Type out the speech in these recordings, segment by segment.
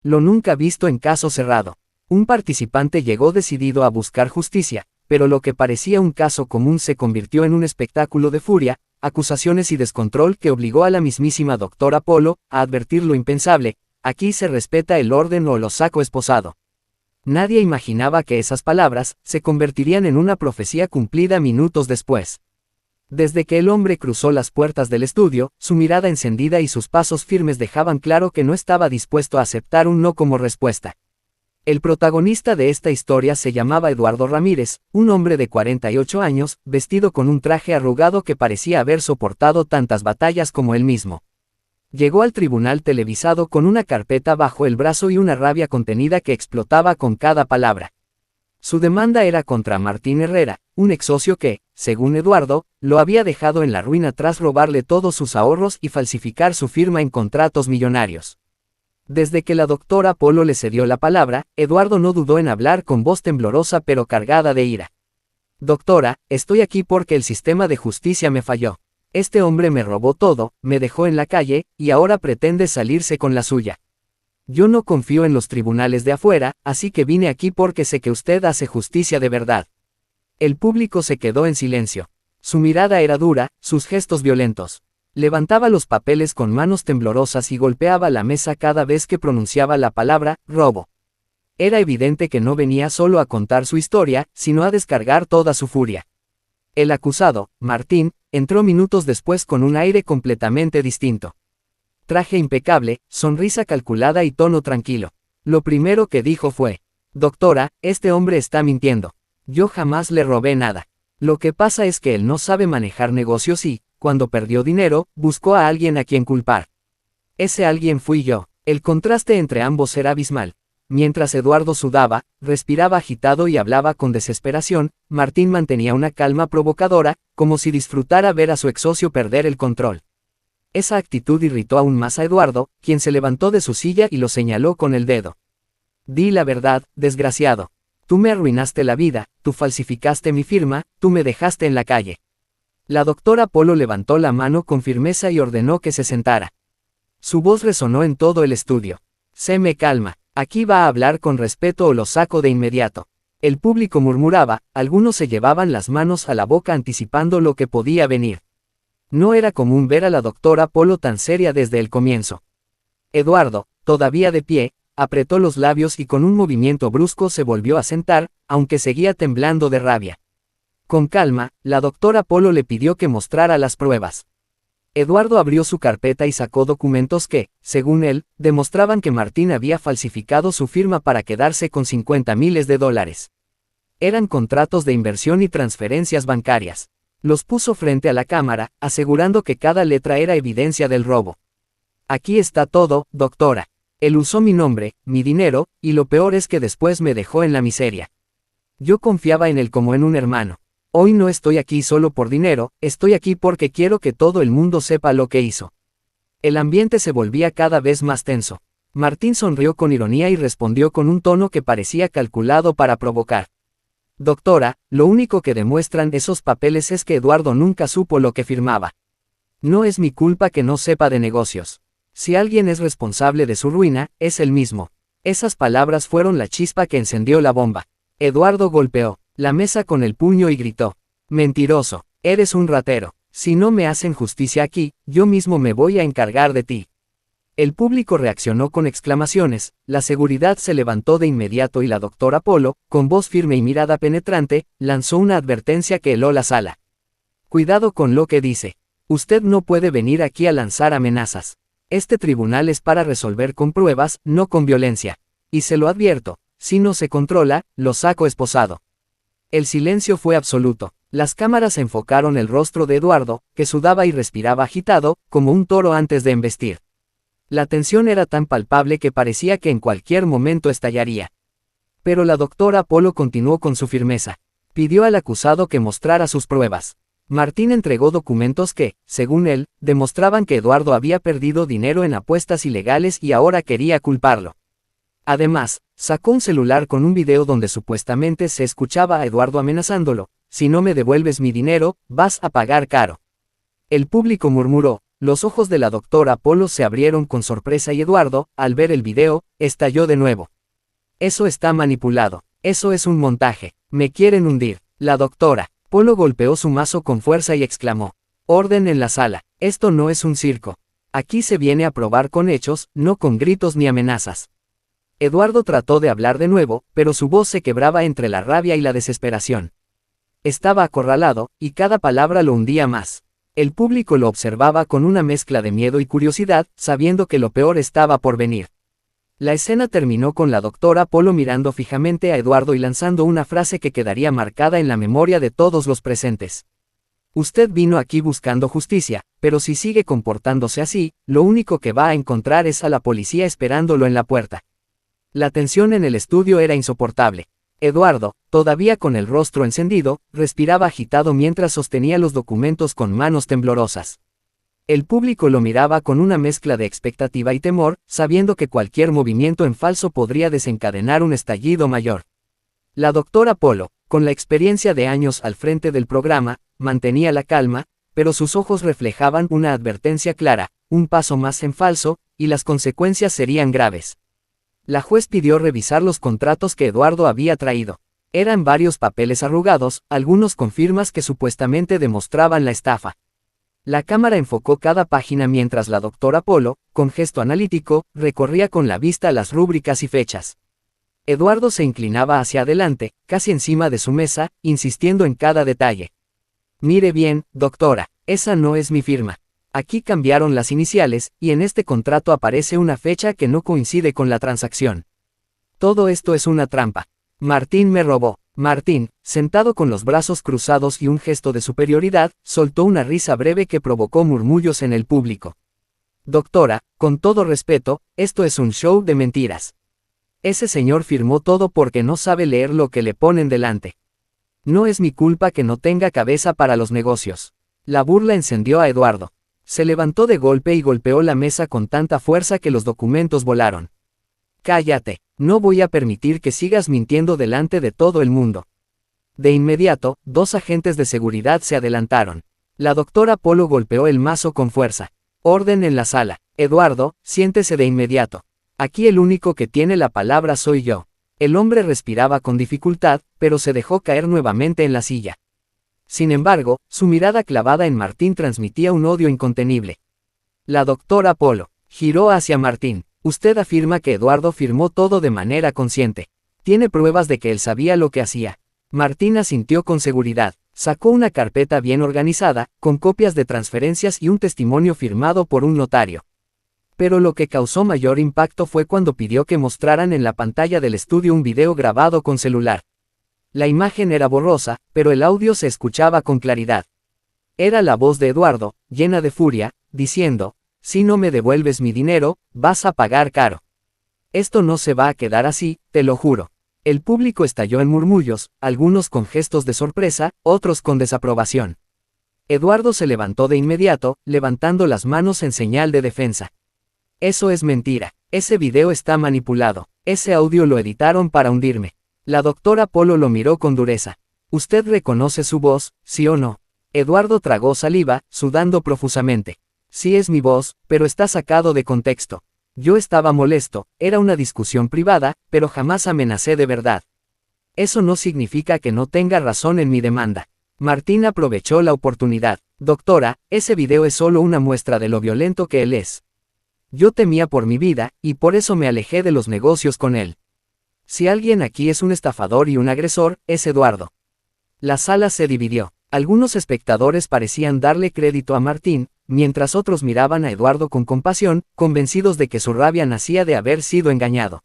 Lo nunca visto en caso cerrado. Un participante llegó decidido a buscar justicia, pero lo que parecía un caso común se convirtió en un espectáculo de furia, acusaciones y descontrol que obligó a la mismísima doctora Polo a advertir lo impensable: aquí se respeta el orden o lo saco esposado. Nadie imaginaba que esas palabras se convertirían en una profecía cumplida minutos después. Desde que el hombre cruzó las puertas del estudio, su mirada encendida y sus pasos firmes dejaban claro que no estaba dispuesto a aceptar un no como respuesta. El protagonista de esta historia se llamaba Eduardo Ramírez, un hombre de 48 años, vestido con un traje arrugado que parecía haber soportado tantas batallas como él mismo. Llegó al tribunal televisado con una carpeta bajo el brazo y una rabia contenida que explotaba con cada palabra. Su demanda era contra Martín Herrera, un ex socio que, según Eduardo, lo había dejado en la ruina tras robarle todos sus ahorros y falsificar su firma en contratos millonarios. Desde que la doctora Polo le cedió la palabra, Eduardo no dudó en hablar con voz temblorosa pero cargada de ira. Doctora, estoy aquí porque el sistema de justicia me falló. Este hombre me robó todo, me dejó en la calle, y ahora pretende salirse con la suya. Yo no confío en los tribunales de afuera, así que vine aquí porque sé que usted hace justicia de verdad. El público se quedó en silencio. Su mirada era dura, sus gestos violentos. Levantaba los papeles con manos temblorosas y golpeaba la mesa cada vez que pronunciaba la palabra robo. Era evidente que no venía solo a contar su historia, sino a descargar toda su furia. El acusado, Martín, entró minutos después con un aire completamente distinto. Traje impecable, sonrisa calculada y tono tranquilo. Lo primero que dijo fue: doctora, este hombre está mintiendo. Yo jamás le robé nada. Lo que pasa es que él no sabe manejar negocios y, cuando perdió dinero, buscó a alguien a quien culpar. Ese alguien fui yo. El contraste entre ambos era abismal. Mientras Eduardo sudaba, respiraba agitado y hablaba con desesperación, Martín mantenía una calma provocadora, como si disfrutara ver a su ex socio perder el control. Esa actitud irritó aún más a Eduardo, quien se levantó de su silla y lo señaló con el dedo. Di la verdad, desgraciado. Tú me arruinaste la vida, tú falsificaste mi firma, tú me dejaste en la calle. La doctora Polo levantó la mano con firmeza y ordenó que se sentara. Su voz resonó en todo el estudio. Se me calma. Aquí va a hablar con respeto o lo saco de inmediato. El público murmuraba, algunos se llevaban las manos a la boca anticipando lo que podía venir. No era común ver a la doctora Polo tan seria desde el comienzo. Eduardo, todavía de pie, apretó los labios y con un movimiento brusco se volvió a sentar, aunque seguía temblando de rabia. Con calma, la doctora Polo le pidió que mostrara las pruebas. Eduardo abrió su carpeta y sacó documentos que, según él, demostraban que Martín había falsificado su firma para quedarse con $50.000. Eran contratos de inversión y transferencias bancarias. Los puso frente a la cámara, asegurando que cada letra era evidencia del robo. Aquí está todo, doctora. Él usó mi nombre, mi dinero, y lo peor es que después me dejó en la miseria. Yo confiaba en él como en un hermano. Hoy no estoy aquí solo por dinero, estoy aquí porque quiero que todo el mundo sepa lo que hizo. El ambiente se volvía cada vez más tenso. Martín sonrió con ironía y respondió con un tono que parecía calculado para provocar. Doctora, lo único que demuestran esos papeles es que Eduardo nunca supo lo que firmaba. No es mi culpa que no sepa de negocios. Si alguien es responsable de su ruina, es él mismo. Esas palabras fueron la chispa que encendió la bomba. Eduardo golpeó la mesa con el puño y gritó: mentiroso, eres un ratero. Si no me hacen justicia aquí, yo mismo me voy a encargar de ti. El público reaccionó con exclamaciones, la seguridad se levantó de inmediato y la doctora Polo, con voz firme y mirada penetrante, lanzó una advertencia que heló la sala. Cuidado con lo que dice. Usted no puede venir aquí a lanzar amenazas. Este tribunal es para resolver con pruebas, no con violencia. Y se lo advierto, si no se controla, lo saco esposado. El silencio fue absoluto. Las cámaras enfocaron el rostro de Eduardo, que sudaba y respiraba agitado, como un toro antes de embestir. La tensión era tan palpable que parecía que en cualquier momento estallaría. Pero la doctora Polo continuó con su firmeza. Pidió al acusado que mostrara sus pruebas. Martín entregó documentos que, según él, demostraban que Eduardo había perdido dinero en apuestas ilegales y ahora quería culparlo. Además, sacó un celular con un video donde supuestamente se escuchaba a Eduardo amenazándolo: si no me devuelves mi dinero, vas a pagar caro. El público murmuró: Los ojos de la doctora Polo se abrieron con sorpresa y Eduardo, al ver el video, estalló de nuevo. Eso está manipulado. Eso es un montaje. Me quieren hundir. La doctora Polo golpeó su mazo con fuerza y exclamó. Orden en la sala. Esto no es un circo. Aquí se viene a probar con hechos, no con gritos ni amenazas. Eduardo trató de hablar de nuevo, pero su voz se quebraba entre la rabia y la desesperación. Estaba acorralado, y cada palabra lo hundía más. El público lo observaba con una mezcla de miedo y curiosidad, sabiendo que lo peor estaba por venir. La escena terminó con la doctora Polo mirando fijamente a Eduardo y lanzando una frase que quedaría marcada en la memoria de todos los presentes. Usted vino aquí buscando justicia, pero si sigue comportándose así, lo único que va a encontrar es a la policía esperándolo en la puerta. La tensión en el estudio era insoportable. Eduardo, todavía con el rostro encendido, respiraba agitado mientras sostenía los documentos con manos temblorosas. El público lo miraba con una mezcla de expectativa y temor, sabiendo que cualquier movimiento en falso podría desencadenar un estallido mayor. La doctora Polo, con la experiencia de años al frente del programa, mantenía la calma, pero sus ojos reflejaban una advertencia clara, un paso más en falso, y las consecuencias serían graves. La juez pidió revisar los contratos que Eduardo había traído. Eran varios papeles arrugados, algunos con firmas que supuestamente demostraban la estafa. La cámara enfocó cada página mientras la doctora Polo, con gesto analítico, recorría con la vista las rúbricas y fechas. Eduardo se inclinaba hacia adelante, casi encima de su mesa, insistiendo en cada detalle. Mire bien, doctora, esa no es mi firma. Aquí cambiaron las iniciales, y en este contrato aparece una fecha que no coincide con la transacción. Todo esto es una trampa. Martín me robó. Martín, sentado con los brazos cruzados y un gesto de superioridad, soltó una risa breve que provocó murmullos en el público. Doctora, con todo respeto, esto es un show de mentiras. Ese señor firmó todo porque no sabe leer lo que le ponen delante. No es mi culpa que no tenga cabeza para los negocios. La burla encendió a Eduardo. Se levantó de golpe y golpeó la mesa con tanta fuerza que los documentos volaron. Cállate, no voy a permitir que sigas mintiendo delante de todo el mundo. De inmediato, dos agentes de seguridad se adelantaron. La doctora Polo golpeó el mazo con fuerza. Orden en la sala. Eduardo, siéntese de inmediato. Aquí el único que tiene la palabra soy yo. El hombre respiraba con dificultad, pero se dejó caer nuevamente en la silla. Sin embargo, su mirada clavada en Martín transmitía un odio incontenible. La doctora Polo giró hacia Martín. Usted afirma que Eduardo firmó todo de manera consciente. ¿Tiene pruebas de que él sabía lo que hacía? Martín asintió con seguridad. Sacó una carpeta bien organizada, con copias de transferencias y un testimonio firmado por un notario. Pero lo que causó mayor impacto fue cuando pidió que mostraran en la pantalla del estudio un video grabado con celular. La imagen era borrosa, pero el audio se escuchaba con claridad. Era la voz de Eduardo, llena de furia, diciendo, si no me devuelves mi dinero, vas a pagar caro. Esto no se va a quedar así, te lo juro. El público estalló en murmullos, algunos con gestos de sorpresa, otros con desaprobación. Eduardo se levantó de inmediato, levantando las manos en señal de defensa. Eso es mentira. Ese video está manipulado. Ese audio lo editaron para hundirme. La doctora Polo lo miró con dureza. ¿Usted reconoce su voz, sí o no? Eduardo tragó saliva, sudando profusamente. Sí es mi voz, pero está sacado de contexto. Yo estaba molesto, era una discusión privada, pero jamás amenacé de verdad. Eso no significa que no tenga razón en mi demanda. Martín aprovechó la oportunidad. Doctora, ese video es solo una muestra de lo violento que él es. Yo temía por mi vida, y por eso me alejé de los negocios con él. Si alguien aquí es un estafador y un agresor, es Eduardo. La sala se dividió. Algunos espectadores parecían darle crédito a Martín, mientras otros miraban a Eduardo con compasión, convencidos de que su rabia nacía de haber sido engañado.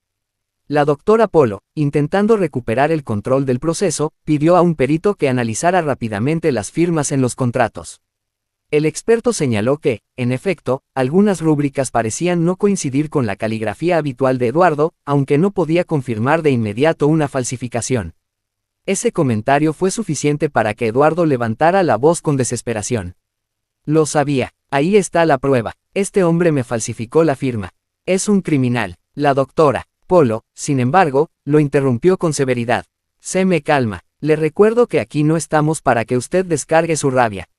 La doctora Polo, intentando recuperar el control del proceso, pidió a un perito que analizara rápidamente las firmas en los contratos. El experto señaló que, en efecto, algunas rúbricas parecían no coincidir con la caligrafía habitual de Eduardo, aunque no podía confirmar de inmediato una falsificación. Ese comentario fue suficiente para que Eduardo levantara la voz con desesperación. Lo sabía, ahí está la prueba, este hombre me falsificó la firma. Es un criminal. La doctora Polo, sin embargo, lo interrumpió con severidad. Se me calma, le recuerdo que aquí no estamos para que usted descargue su rabia.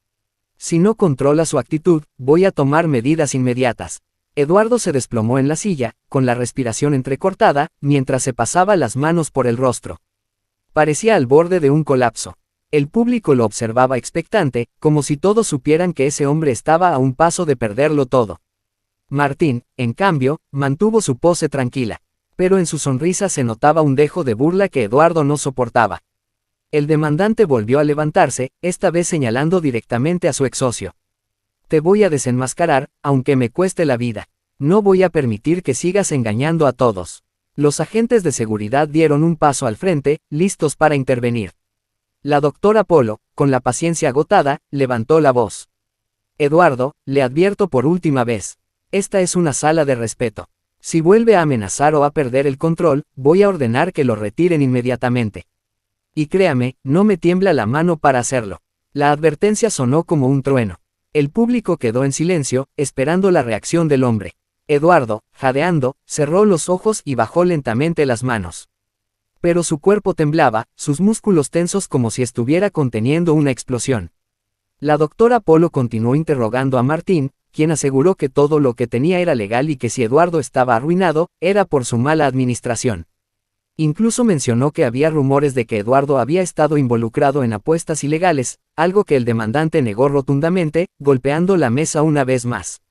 Si no controla su actitud, voy a tomar medidas inmediatas. Eduardo se desplomó en la silla, con la respiración entrecortada, mientras se pasaba las manos por el rostro. Parecía al borde de un colapso. El público lo observaba expectante, como si todos supieran que ese hombre estaba a un paso de perderlo todo. Martín, en cambio, mantuvo su pose tranquila, pero en su sonrisa se notaba un dejo de burla que Eduardo no soportaba. El demandante volvió a levantarse, esta vez señalando directamente a su exsocio. Te voy a desenmascarar, aunque me cueste la vida. No voy a permitir que sigas engañando a todos. Los agentes de seguridad dieron un paso al frente, listos para intervenir. La doctora Polo, con la paciencia agotada, levantó la voz. Eduardo, le advierto por última vez. Esta es una sala de respeto. Si vuelve a amenazar o a perder el control, voy a ordenar que lo retiren inmediatamente. Y créame, no me tiembla la mano para hacerlo. La advertencia sonó como un trueno. El público quedó en silencio, esperando la reacción del hombre. Eduardo, jadeando, cerró los ojos y bajó lentamente las manos. Pero su cuerpo temblaba, sus músculos tensos como si estuviera conteniendo una explosión. La doctora Polo continuó interrogando a Martín, quien aseguró que todo lo que tenía era legal y que si Eduardo estaba arruinado, era por su mala administración. Incluso mencionó que había rumores de que Eduardo había estado involucrado en apuestas ilegales, algo que el demandante negó rotundamente, golpeando la mesa una vez más.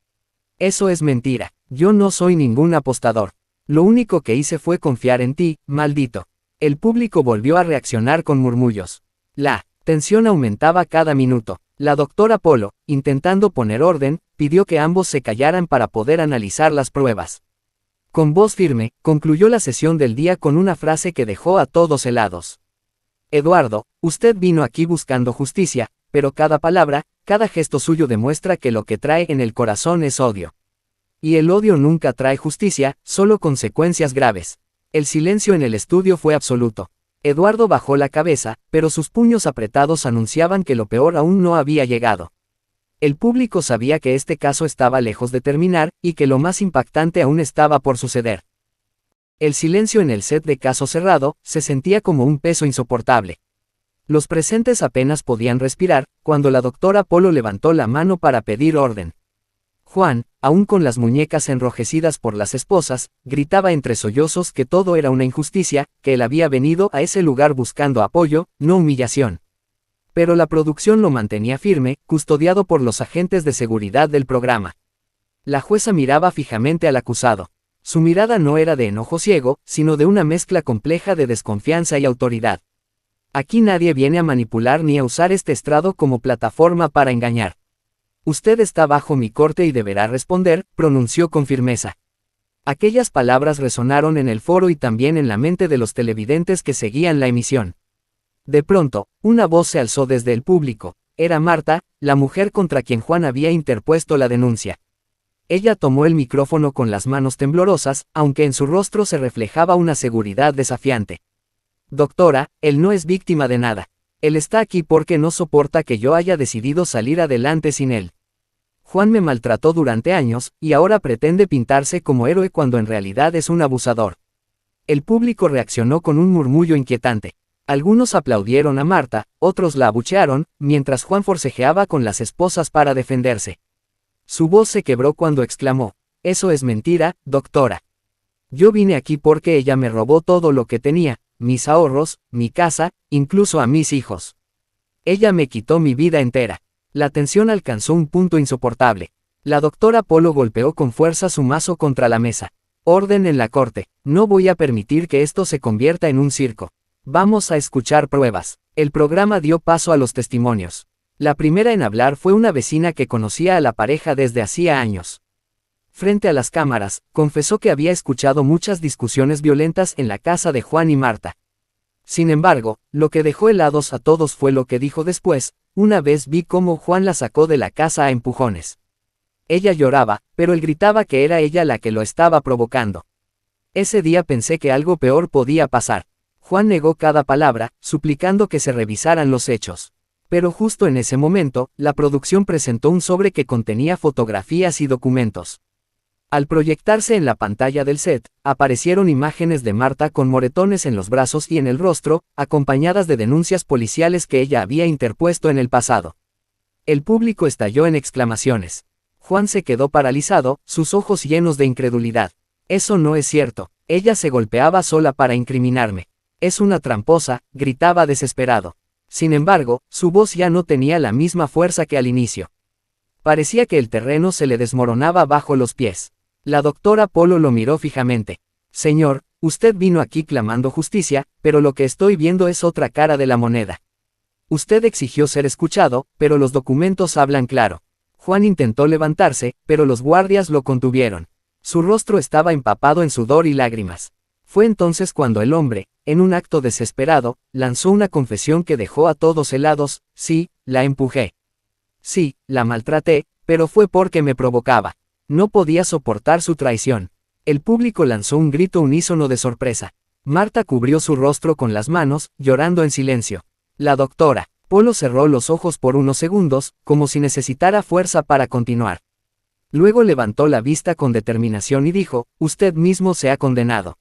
Eso es mentira. Yo no soy ningún apostador. Lo único que hice fue confiar en ti, maldito. El público volvió a reaccionar con murmullos. La tensión aumentaba cada minuto. La doctora Polo, intentando poner orden, pidió que ambos se callaran para poder analizar las pruebas. Con voz firme, concluyó la sesión del día con una frase que dejó a todos helados. Eduardo, usted vino aquí buscando justicia, pero cada palabra, cada gesto suyo demuestra que lo que trae en el corazón es odio. Y el odio nunca trae justicia, solo consecuencias graves. El silencio en el estudio fue absoluto. Eduardo bajó la cabeza, pero sus puños apretados anunciaban que lo peor aún no había llegado. El público sabía que este caso estaba lejos de terminar, y que lo más impactante aún estaba por suceder. El silencio en el set de Caso Cerrado se sentía como un peso insoportable. Los presentes apenas podían respirar, cuando la doctora Polo levantó la mano para pedir orden. Juan, aún con las muñecas enrojecidas por las esposas, gritaba entre sollozos que todo era una injusticia, que él había venido a ese lugar buscando apoyo, no humillación. Pero la producción lo mantenía firme, custodiado por los agentes de seguridad del programa. La jueza miraba fijamente al acusado. Su mirada no era de enojo ciego, sino de una mezcla compleja de desconfianza y autoridad. Aquí nadie viene a manipular ni a usar este estrado como plataforma para engañar. Usted está bajo mi corte y deberá responder, pronunció con firmeza. Aquellas palabras resonaron en el foro y también en la mente de los televidentes que seguían la emisión. De pronto, una voz se alzó desde el público. Era Marta, la mujer contra quien Juan había interpuesto la denuncia. Ella tomó el micrófono con las manos temblorosas, aunque en su rostro se reflejaba una seguridad desafiante. Doctora, él no es víctima de nada. Él está aquí porque no soporta que yo haya decidido salir adelante sin él. Juan me maltrató durante años, y ahora pretende pintarse como héroe cuando en realidad es un abusador. El público reaccionó con un murmullo inquietante. Algunos aplaudieron a Marta, otros la abuchearon, mientras Juan forcejeaba con las esposas para defenderse. Su voz se quebró cuando exclamó: «Eso es mentira, doctora. Yo vine aquí porque ella me robó todo lo que tenía, mis ahorros, mi casa, incluso a mis hijos. Ella me quitó mi vida entera». La tensión alcanzó un punto insoportable. La doctora Polo golpeó con fuerza su mazo contra la mesa. «Orden en la corte. No voy a permitir que esto se convierta en un circo. Vamos a escuchar pruebas». El programa dio paso a los testimonios. La primera en hablar fue una vecina que conocía a la pareja desde hacía años. Frente a las cámaras, confesó que había escuchado muchas discusiones violentas en la casa de Juan y Marta. Sin embargo, lo que dejó helados a todos fue lo que dijo después: «Una vez vi cómo Juan la sacó de la casa a empujones. Ella lloraba, pero él gritaba que era ella la que lo estaba provocando. Ese día pensé que algo peor podía pasar». Juan negó cada palabra, suplicando que se revisaran los hechos. Pero justo en ese momento, la producción presentó un sobre que contenía fotografías y documentos. Al proyectarse en la pantalla del set, aparecieron imágenes de Marta con moretones en los brazos y en el rostro, acompañadas de denuncias policiales que ella había interpuesto en el pasado. El público estalló en exclamaciones. Juan se quedó paralizado, sus ojos llenos de incredulidad. Eso no es cierto. Ella se golpeaba sola para incriminarme. Es una tramposa, gritaba desesperado. Sin embargo, su voz ya no tenía la misma fuerza que al inicio. Parecía que el terreno se le desmoronaba bajo los pies. La doctora Polo lo miró fijamente. Señor, usted vino aquí clamando justicia, pero lo que estoy viendo es otra cara de la moneda. Usted exigió ser escuchado, pero los documentos hablan claro. Juan intentó levantarse, pero los guardias lo contuvieron. Su rostro estaba empapado en sudor y lágrimas. Fue entonces cuando el hombre, en un acto desesperado, lanzó una confesión que dejó a todos helados. Sí, la empujé. Sí, la maltraté, pero fue porque me provocaba. No podía soportar su traición. El público lanzó un grito unísono de sorpresa. Marta cubrió su rostro con las manos, llorando en silencio. La doctora Polo cerró los ojos por unos segundos, como si necesitara fuerza para continuar. Luego levantó la vista con determinación y dijo, usted mismo se ha condenado.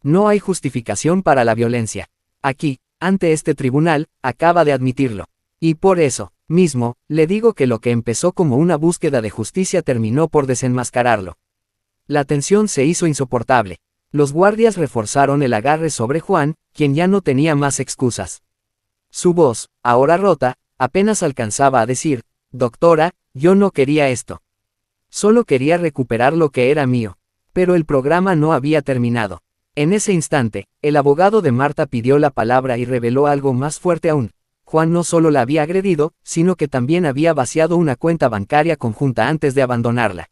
No hay justificación para la violencia. Aquí, ante este tribunal, acaba de admitirlo. Y por eso, mismo, le digo que lo que empezó como una búsqueda de justicia terminó por desenmascararlo. La tensión se hizo insoportable. Los guardias reforzaron el agarre sobre Juan, quien ya no tenía más excusas. Su voz, ahora rota, apenas alcanzaba a decir, doctora, yo no quería esto. Solo quería recuperar lo que era mío. Pero el programa no había terminado. En ese instante, el abogado de Marta pidió la palabra y reveló algo más fuerte aún. Juan no solo la había agredido, sino que también había vaciado una cuenta bancaria conjunta antes de abandonarla.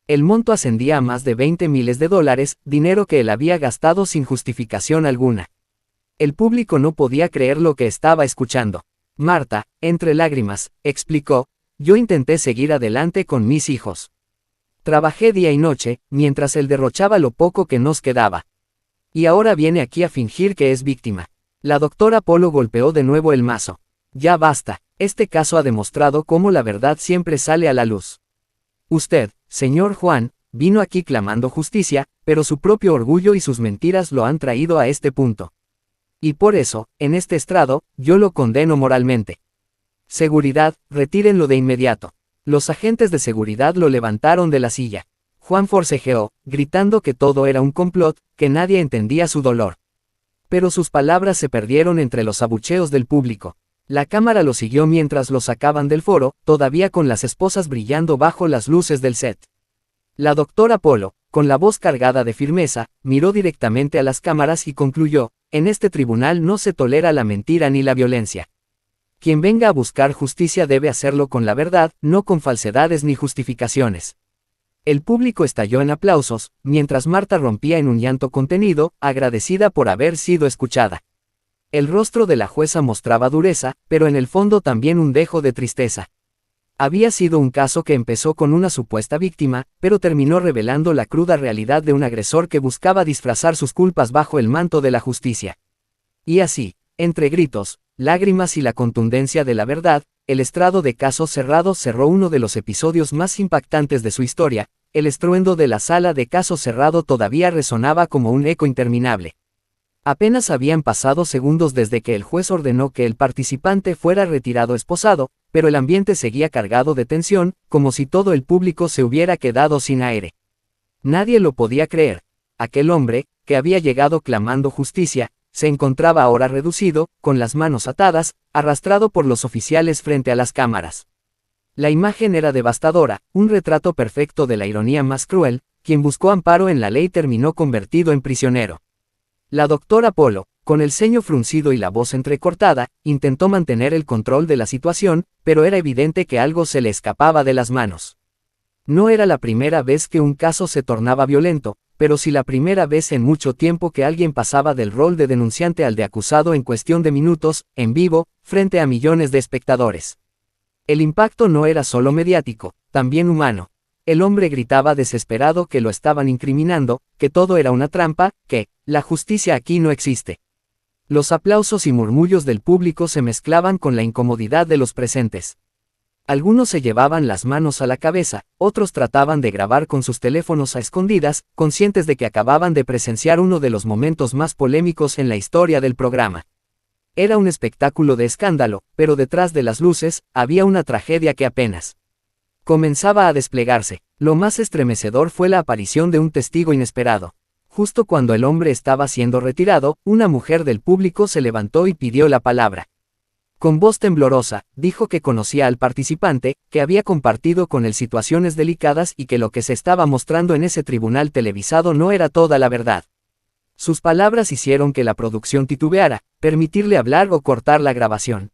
El monto ascendía a más de $20,000, dinero que él había gastado sin justificación alguna. El público no podía creer lo que estaba escuchando. Marta, entre lágrimas, explicó, yo intenté seguir adelante con mis hijos. Trabajé día y noche, mientras él derrochaba lo poco que nos quedaba. Y ahora viene aquí a fingir que es víctima. La doctora Polo golpeó de nuevo el mazo. Ya basta, este caso ha demostrado cómo la verdad siempre sale a la luz. Usted, señor Juan, vino aquí clamando justicia, pero su propio orgullo y sus mentiras lo han traído a este punto. Y por eso, en este estrado, yo lo condeno moralmente. Seguridad, retírenlo de inmediato. Los agentes de seguridad lo levantaron de la silla. Juan forcejeó, gritando que todo era un complot, que nadie entendía su dolor. Pero sus palabras se perdieron entre los abucheos del público. La cámara lo siguió mientras lo sacaban del foro, todavía con las esposas brillando bajo las luces del set. La doctora Polo, con la voz cargada de firmeza, miró directamente a las cámaras y concluyó, en este tribunal no se tolera la mentira ni la violencia. Quien venga a buscar justicia debe hacerlo con la verdad, no con falsedades ni justificaciones. El público estalló en aplausos, mientras Marta rompía en un llanto contenido, agradecida por haber sido escuchada. El rostro de la jueza mostraba dureza, pero en el fondo también un dejo de tristeza. Había sido un caso que empezó con una supuesta víctima, pero terminó revelando la cruda realidad de un agresor que buscaba disfrazar sus culpas bajo el manto de la justicia. Y así, entre gritos, lágrimas y la contundencia de la verdad, el estrado de Caso Cerrado cerró uno de los episodios más impactantes de su historia. El estruendo de la sala de Caso Cerrado todavía resonaba como un eco interminable. Apenas habían pasado segundos desde que el juez ordenó que el participante fuera retirado esposado, pero el ambiente seguía cargado de tensión, como si todo el público se hubiera quedado sin aire. Nadie lo podía creer. Aquel hombre, que había llegado clamando justicia, se encontraba ahora reducido, con las manos atadas, arrastrado por los oficiales frente a las cámaras. La imagen era devastadora, un retrato perfecto de la ironía más cruel. Quien buscó amparo en la ley terminó convertido en prisionero. La doctora Polo, con el ceño fruncido y la voz entrecortada, intentó mantener el control de la situación, pero era evidente que algo se le escapaba de las manos. No era la primera vez que un caso se tornaba violento, pero sí la primera vez en mucho tiempo que alguien pasaba del rol de denunciante al de acusado en cuestión de minutos, en vivo, frente a millones de espectadores. El impacto no era solo mediático, también humano. El hombre gritaba desesperado que lo estaban incriminando, que todo era una trampa, que la justicia aquí no existe. Los aplausos y murmullos del público se mezclaban con la incomodidad de los presentes. Algunos se llevaban las manos a la cabeza, otros trataban de grabar con sus teléfonos a escondidas, conscientes de que acababan de presenciar uno de los momentos más polémicos en la historia del programa. Era un espectáculo de escándalo, pero detrás de las luces, había una tragedia que apenas comenzaba a desplegarse. Lo más estremecedor fue la aparición de un testigo inesperado. Justo cuando el hombre estaba siendo retirado, una mujer del público se levantó y pidió la palabra. Con voz temblorosa, dijo que conocía al participante, que había compartido con él situaciones delicadas y que lo que se estaba mostrando en ese tribunal televisado no era toda la verdad. Sus palabras hicieron que la producción titubeara, permitirle hablar o cortar la grabación.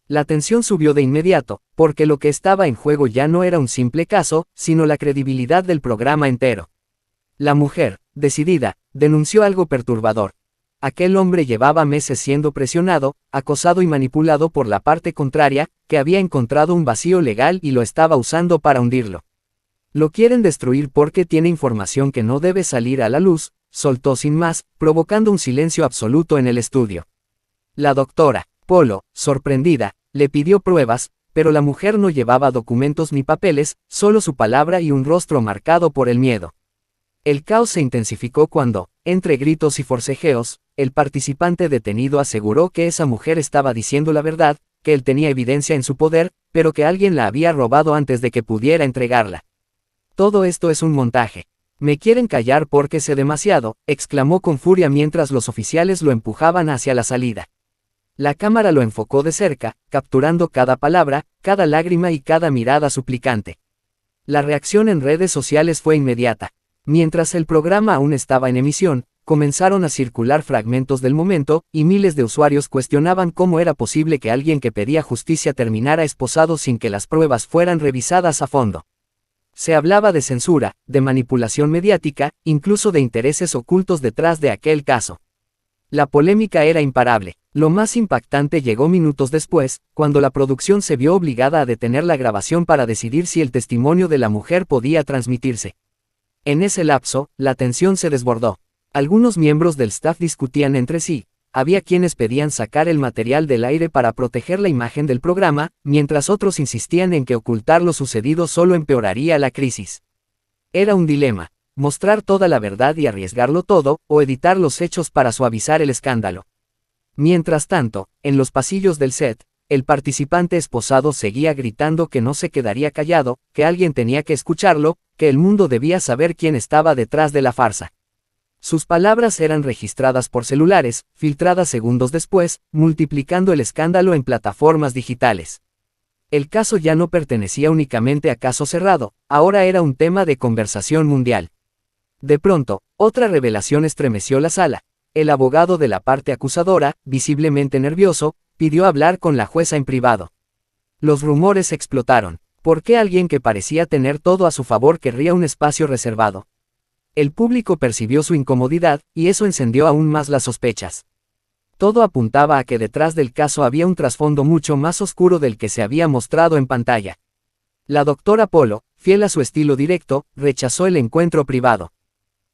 La tensión subió de inmediato, porque lo que estaba en juego ya no era un simple caso, sino la credibilidad del programa entero. La mujer, decidida, denunció algo perturbador. Aquel hombre llevaba meses siendo presionado, acosado y manipulado por la parte contraria, que había encontrado un vacío legal y lo estaba usando para hundirlo. Lo quieren destruir porque tiene información que no debe salir a la luz, soltó sin más, provocando un silencio absoluto en el estudio. La doctora Polo, sorprendida, le pidió pruebas, pero la mujer no llevaba documentos ni papeles, solo su palabra y un rostro marcado por el miedo. El caos se intensificó cuando, entre gritos y forcejeos, el participante detenido aseguró que esa mujer estaba diciendo la verdad, que él tenía evidencia en su poder, pero que alguien la había robado antes de que pudiera entregarla. Todo esto es un montaje. Me quieren callar porque sé demasiado, exclamó con furia mientras los oficiales lo empujaban hacia la salida. La cámara lo enfocó de cerca, capturando cada palabra, cada lágrima y cada mirada suplicante. La reacción en redes sociales fue inmediata. Mientras el programa aún estaba en emisión, comenzaron a circular fragmentos del momento, y miles de usuarios cuestionaban cómo era posible que alguien que pedía justicia terminara esposado sin que las pruebas fueran revisadas a fondo. Se hablaba de censura, de manipulación mediática, incluso de intereses ocultos detrás de aquel caso. La polémica era imparable. Lo más impactante llegó minutos después, cuando la producción se vio obligada a detener la grabación para decidir si el testimonio de la mujer podía transmitirse. En ese lapso, la tensión se desbordó. Algunos miembros del staff discutían entre sí, había quienes pedían sacar el material del aire para proteger la imagen del programa, mientras otros insistían en que ocultar lo sucedido solo empeoraría la crisis. Era un dilema, mostrar toda la verdad y arriesgarlo todo, o editar los hechos para suavizar el escándalo. Mientras tanto, en los pasillos del set, el participante esposado seguía gritando que no se quedaría callado, que alguien tenía que escucharlo, que el mundo debía saber quién estaba detrás de la farsa. Sus palabras eran registradas por celulares, filtradas segundos después, multiplicando el escándalo en plataformas digitales. El caso ya no pertenecía únicamente a Caso Cerrado, ahora era un tema de conversación mundial. De pronto, otra revelación estremeció la sala. El abogado de la parte acusadora, visiblemente nervioso, pidió hablar con la jueza en privado. Los rumores explotaron. ¿Por qué alguien que parecía tener todo a su favor querría un espacio reservado? El público percibió su incomodidad, y eso encendió aún más las sospechas. Todo apuntaba a que detrás del caso había un trasfondo mucho más oscuro del que se había mostrado en pantalla. La doctora Polo, fiel a su estilo directo, rechazó el encuentro privado.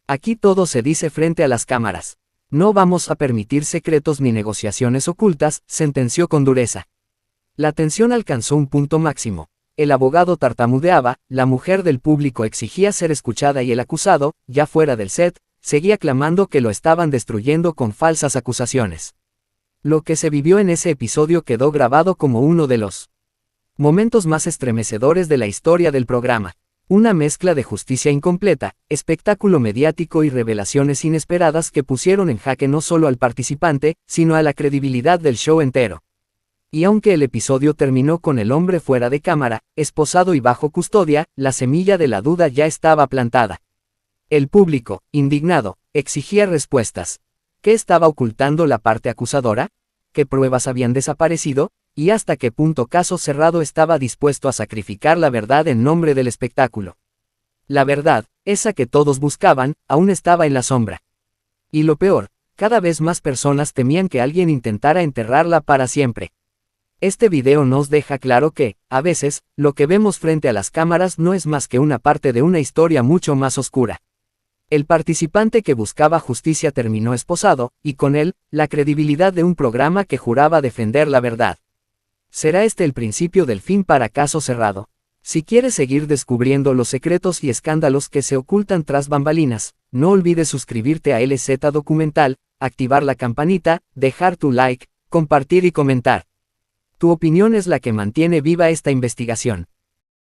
Aquí todo se dice frente a las cámaras. No vamos a permitir secretos ni negociaciones ocultas, sentenció con dureza. La tensión alcanzó un punto máximo. El abogado tartamudeaba, la mujer del público exigía ser escuchada y el acusado, ya fuera del set, seguía clamando que lo estaban destruyendo con falsas acusaciones. Lo que se vivió en ese episodio quedó grabado como uno de los momentos más estremecedores de la historia del programa. Una mezcla de justicia incompleta, espectáculo mediático y revelaciones inesperadas que pusieron en jaque no solo al participante, sino a la credibilidad del show entero. Y aunque el episodio terminó con el hombre fuera de cámara, esposado y bajo custodia, la semilla de la duda ya estaba plantada. El público, indignado, exigía respuestas. ¿Qué estaba ocultando la parte acusadora? ¿Qué pruebas habían desaparecido? ¿Y hasta qué punto Caso Cerrado estaba dispuesto a sacrificar la verdad en nombre del espectáculo? La verdad, esa que todos buscaban, aún estaba en la sombra. Y lo peor, cada vez más personas temían que alguien intentara enterrarla para siempre. Este video nos deja claro que, a veces, lo que vemos frente a las cámaras no es más que una parte de una historia mucho más oscura. El participante que buscaba justicia terminó esposado, y con él, la credibilidad de un programa que juraba defender la verdad. ¿Será este el principio del fin para Caso Cerrado? Si quieres seguir descubriendo los secretos y escándalos que se ocultan tras bambalinas, no olvides suscribirte a LZ Documental, activar la campanita, dejar tu like, compartir y comentar. Tu opinión es la que mantiene viva esta investigación.